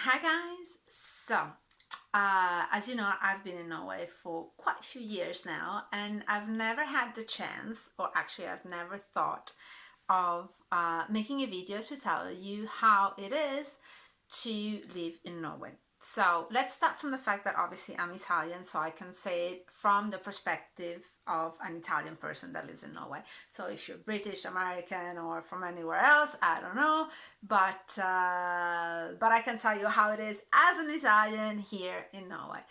Hi guys. As you know, I've been in Norway for quite a few years now, and I've never had the chance, or actually, I've never thought of making a video to tell you how it is to live in Norway. So let's start from the fact that obviously I'm Italian, so I can say it from the perspective of an Italian person that lives in Norway. So if you're British, American, or from anywhere else, I don't know, but I can tell you how it is as an Italian here in Norway.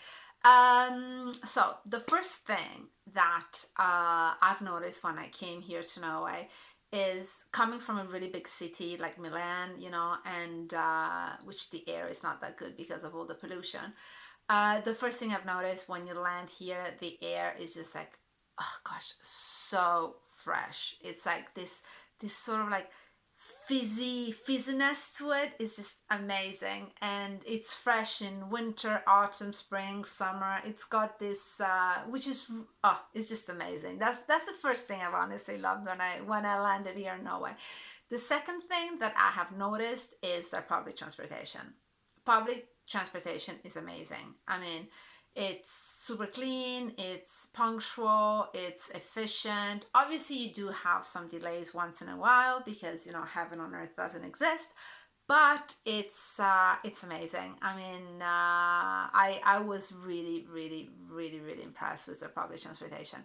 So the first thing that I've noticed when I came here to Norway is coming from a really big city like Milan, and which the air is not that good because of all the pollution. The first thing I've noticed when you land here, the air is just like, oh gosh, so fresh. It's like this sort of like fizziness to it is just amazing, and it's fresh in winter, autumn, spring, summer. It's got this which is it's just amazing. That's the first thing I've honestly loved when I landed here in Norway. The second thing that I have noticed is their public transportation is amazing. I mean, it's super clean, it's punctual, it's efficient. Obviously, you do have some delays once in a while because heaven on earth doesn't exist, but it's amazing. I mean, I was really, really, really, really impressed with the public transportation.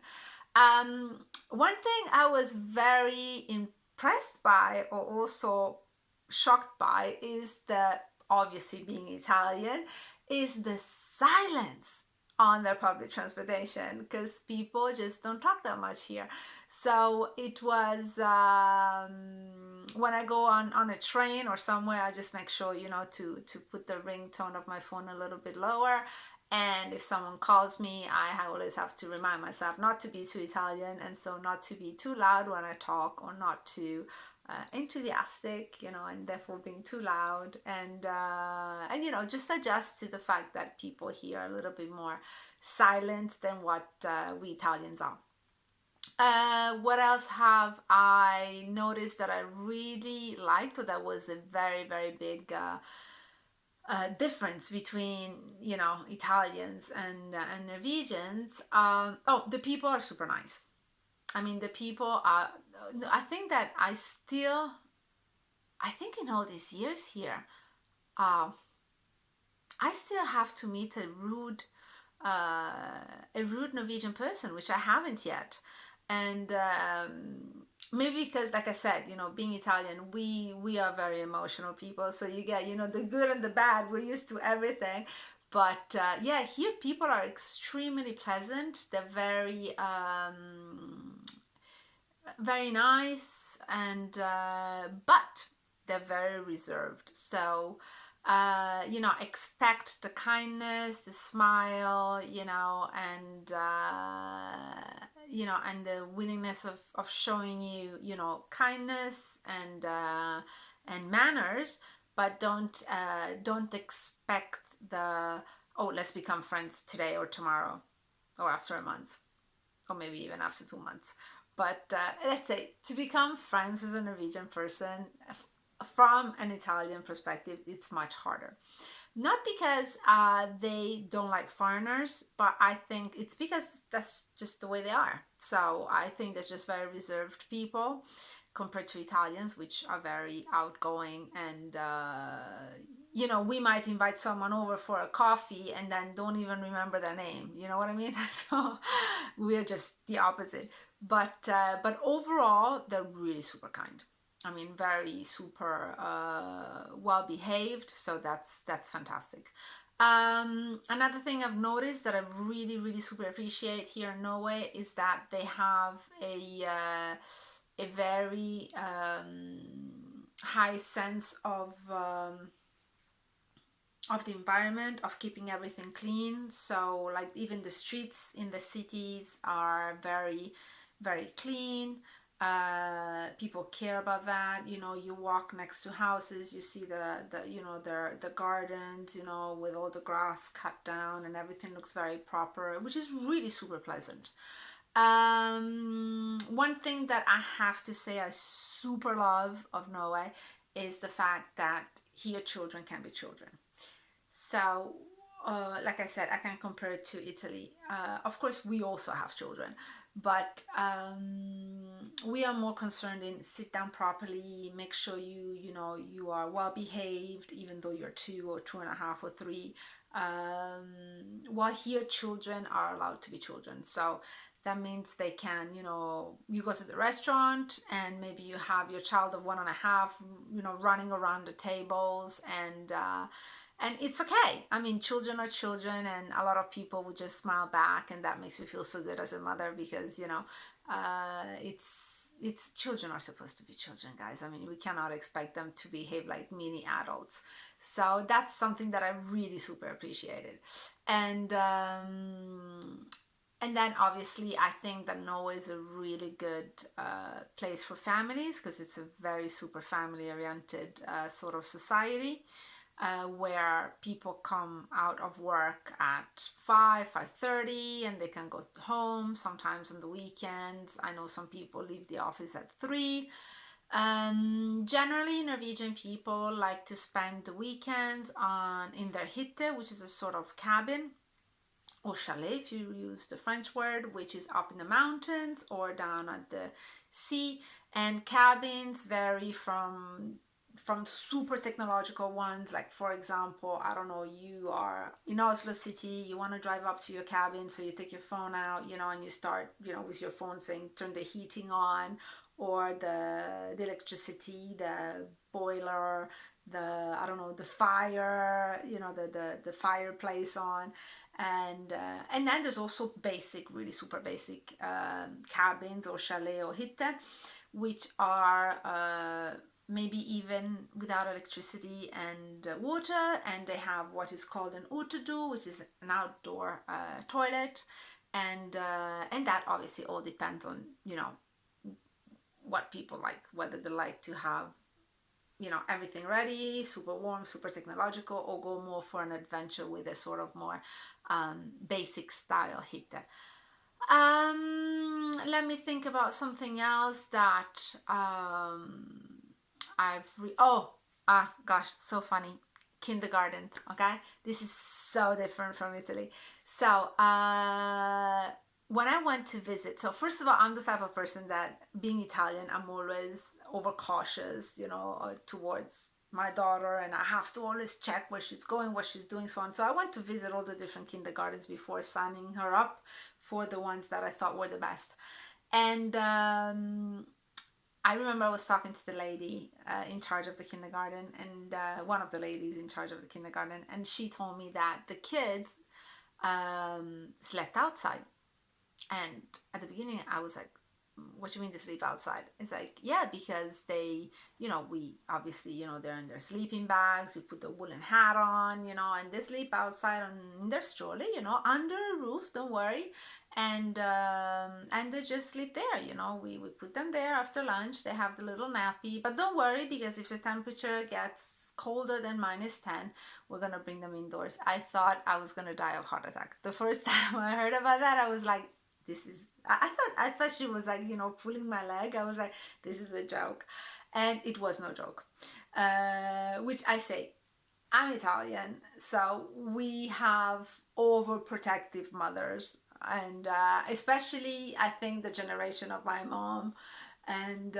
One thing I was very impressed by, or also shocked by, is that obviously being Italian, is the silence on their public transportation, because people just don't talk that much here. So it was when I go on a train or somewhere, I just make sure to put the ringtone of my phone a little bit lower. And if someone calls me, I always have to remind myself not to be too Italian, and so not to be too loud when I talk, or not to enthusiastic, and therefore being too loud, and just adjust to the fact that people here are a little bit more silent than what we Italians are. What else have I noticed that I really liked, or that was a very, very big difference between Italians and Norwegians? The people are super nice. I mean, the people are. I think that I think in all these years here, uh, I still have to meet a rude Norwegian person, which I haven't yet. And maybe because, like I said, being Italian, we are very emotional people. So you get, the good and the bad. We're used to everything. But yeah, here people are extremely pleasant. They're very nice, and but they're very reserved. So expect the kindness, the smile, and the willingness of showing you, kindness and manners, but don't expect the, oh, let's become friends today or tomorrow or after a month, or maybe even after 2 months. But let's say, to become friends with a Norwegian person from an Italian perspective, it's much harder. Not because they don't like foreigners, but I think it's because that's just the way they are. So I think they're just very reserved people compared to Italians, which are very outgoing, and we might invite someone over for a coffee and then don't even remember their name. You know what I mean? So we're just the opposite. But overall, they're really super kind. I mean, very super well behaved. So that's fantastic. Another thing I've noticed that I really, really super appreciate here in Norway is that they have a very high sense of the environment, of keeping everything clean. So like even the streets in the cities are very, very clean. People care about that. You walk next to houses, you see the gardens, with all the grass cut down, and everything looks very proper, which is really super pleasant. One thing that I have to say I super love of Norway is the fact that here children can be children. So, like I said, I can compare it to Italy. Of course, we also have children, but we are more concerned in sit down properly, make sure you are well behaved, even though you're 2 or 2.5 or 3. While here, children are allowed to be children. So that means they can, you go to the restaurant and maybe you have your child of 1.5, running around the tables, and it's okay. I mean, children are children, and a lot of people would just smile back, and that makes me feel so good as a mother, because it's children are supposed to be children, guys. I mean, we cannot expect them to behave like mini adults. So that's something that I really super appreciated. And then obviously I think that Norway is a really good place for families, because it's a very super family oriented sort of society, where people come out of work at 5:30, and they can go home sometimes on the weekends. I know some people leave the office at 3. Generally, Norwegian people like to spend the weekends in their hytte, which is a sort of cabin, or chalet if you use the French word, which is up in the mountains or down at the sea. And cabins vary from super technological ones, like for example, I don't know, you are in Oslo city, you want to drive up to your cabin, so you take your phone out, and you start, with your phone saying turn the heating on, or the electricity, the boiler, the, I don't know, the fire, the fireplace on. And then there's also basic, really super basic cabins or chalet or hytte, which are maybe even without electricity and water, and they have what is called an utedo, which is an outdoor toilet, and that obviously all depends on what people like, whether they like to have everything ready, super warm, super technological, or go more for an adventure with a sort of more basic style heater. Let me think about something else that gosh, so funny. Kindergarten, okay? This is so different from Italy. So when I went to visit, so first of all, I'm the type of person that, being Italian, I'm always overcautious, towards my daughter, and I have to always check where she's going, what she's doing, so on. So I went to visit all the different kindergartens before signing her up for the ones that I thought were the best. And I remember I was talking to the lady in charge of the kindergarten, and one of the ladies in charge of the kindergarten, and she told me that the kids slept outside. And at the beginning, I was like, what do you mean they sleep outside? It's like, yeah, because they, we obviously, they're in their sleeping bags, you put the woolen hat on, and they sleep outside in their stroller, under a roof, don't worry. And they just sleep there, we put them there after lunch, they have the little nappy, but don't worry, because if the temperature gets colder than -10, we're gonna bring them indoors. I thought I was gonna die of heart attack. The first time I heard about that, I was like, I thought she was like, pulling my leg. I was like, this is a joke. And it was no joke. Which I say, I'm Italian, so we have overprotective mothers. And especially, I think, the generation of my mom. And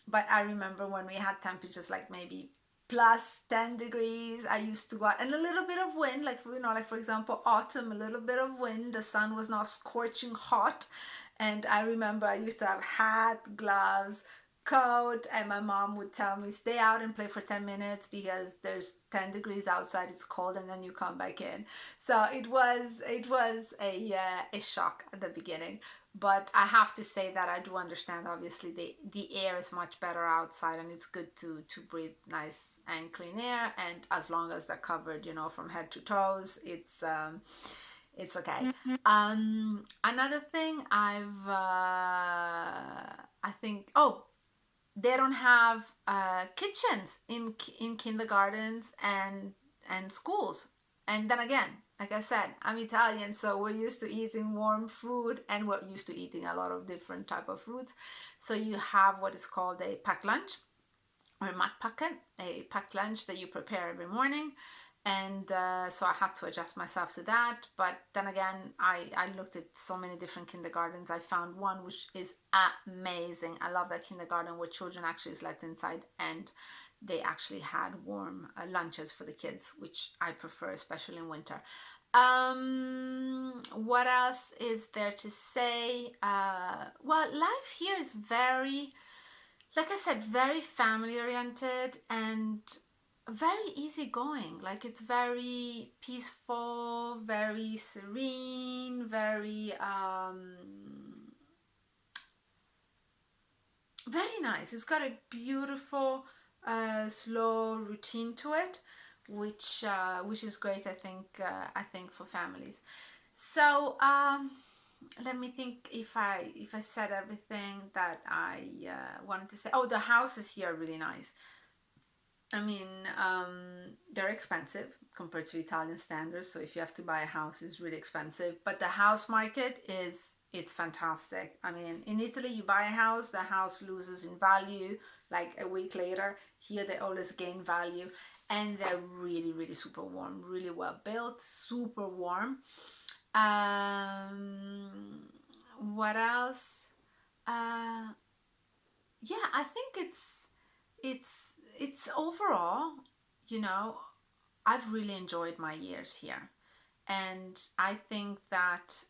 but I remember when we had temperatures like maybe +10 degrees, I used to go out, and a little bit of wind, like for example autumn, a little bit of wind, the sun was not scorching hot, and I remember I used to have hat, gloves, coat, and my mom would tell me, stay out and play for 10 minutes because there's 10 degrees outside, it's cold, and then you come back in. So it was a shock at the beginning. But I have to say that I do understand, obviously, the air is much better outside, and it's good to breathe nice and clean air, and as long as they're covered, from head to toes, it's okay. Another thing I think, they don't have kitchens in kindergartens and schools. And then again, like I said, I'm Italian, so we're used to eating warm food, and we're used to eating a lot of different type of foods. So you have what is called a packed lunch, or matpakke, a packed lunch that you prepare every morning. And so I had to adjust myself to that. But then again, I looked at so many different kindergartens. I found one which is amazing. I love that kindergarten where children actually slept inside and they actually had warm lunches for the kids, which I prefer, especially in winter. What else is there to say? Well, life here is very, like I said, very family oriented and very easygoing. Like it's very peaceful, very serene, very nice. It's got a beautiful, slow routine to it, which is great. I think for families. So let me think if I said everything that I wanted to say. Oh, the houses here are really nice. I mean, they're expensive compared to Italian standards. So if you have to buy a house, it's really expensive. But the house market it's fantastic. I mean, in Italy, you buy a house, the house loses in value like a week later. Here, they always gain value, and they're really, really super warm, really well built, super warm. Um, what else? Uh, yeah, I think it's overall, you know, I've really enjoyed my years here, and I think that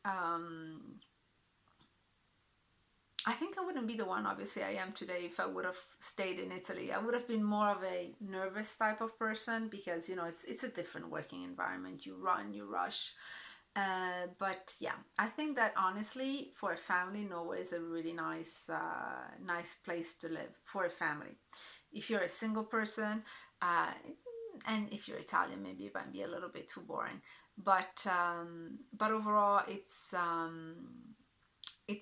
I think I wouldn't be the one, obviously, I am today if I would have stayed in Italy. I would have been more of a nervous type of person because, it's a different working environment. You run, you rush. But yeah, I think that honestly, for a family, Norway is a really nice place to live for a family. If you're a single person, uh, and if you're Italian, maybe it might be a little bit too boring. But overall, it's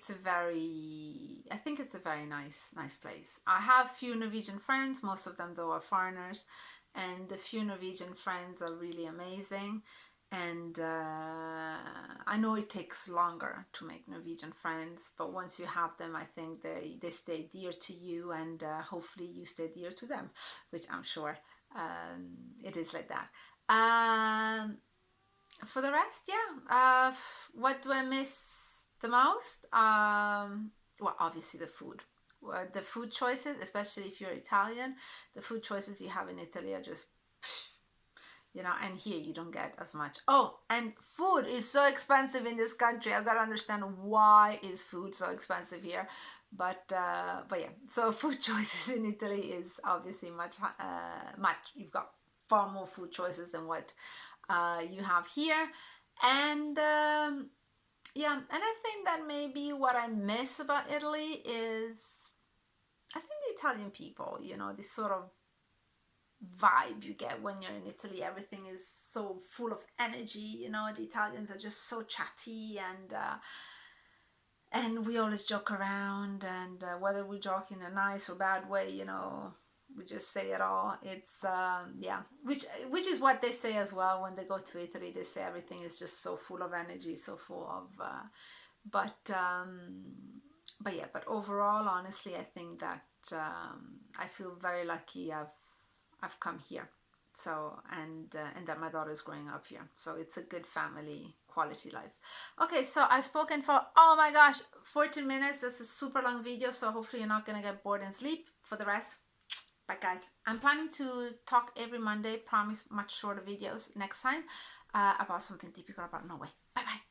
a very I think it's a very nice place. I have few Norwegian friends, most of them though are foreigners, and the few Norwegian friends are really amazing. And I know it takes longer to make Norwegian friends, but once you have them, I think they stay dear to you, and hopefully you stay dear to them, which I'm sure it is like that. Um, for the rest, yeah. What do I miss the most? Well, obviously the food. The food choices, especially if you're Italian, the food choices you have in Italy are just, and here you don't get as much. Oh, and food is so expensive in this country. I've got to understand why is food so expensive here. But yeah, so food choices in Italy is obviously much. You've got far more food choices than what you have here. And yeah, and I think that maybe what I miss about Italy is, I think, the Italian people, this sort of vibe you get when you're in Italy. Everything is so full of energy. The Italians are just so chatty, and we always joke around, and whether we joke in a nice or bad way, we just say it all. It's yeah, which is what they say as well when they go to Italy. They say everything is just so full of energy, so full of but but yeah, but overall, honestly, I think that I feel very lucky. I've come here, so and that my daughter is growing up here, so it's a good family quality life. Okay, so I've spoken for, oh my gosh, 14 minutes. That's a super long video, so hopefully you're not gonna get bored and sleep. For the rest, bye guys. I'm planning to talk every Monday, promise much shorter videos next time, about something typical about Norway. Bye bye.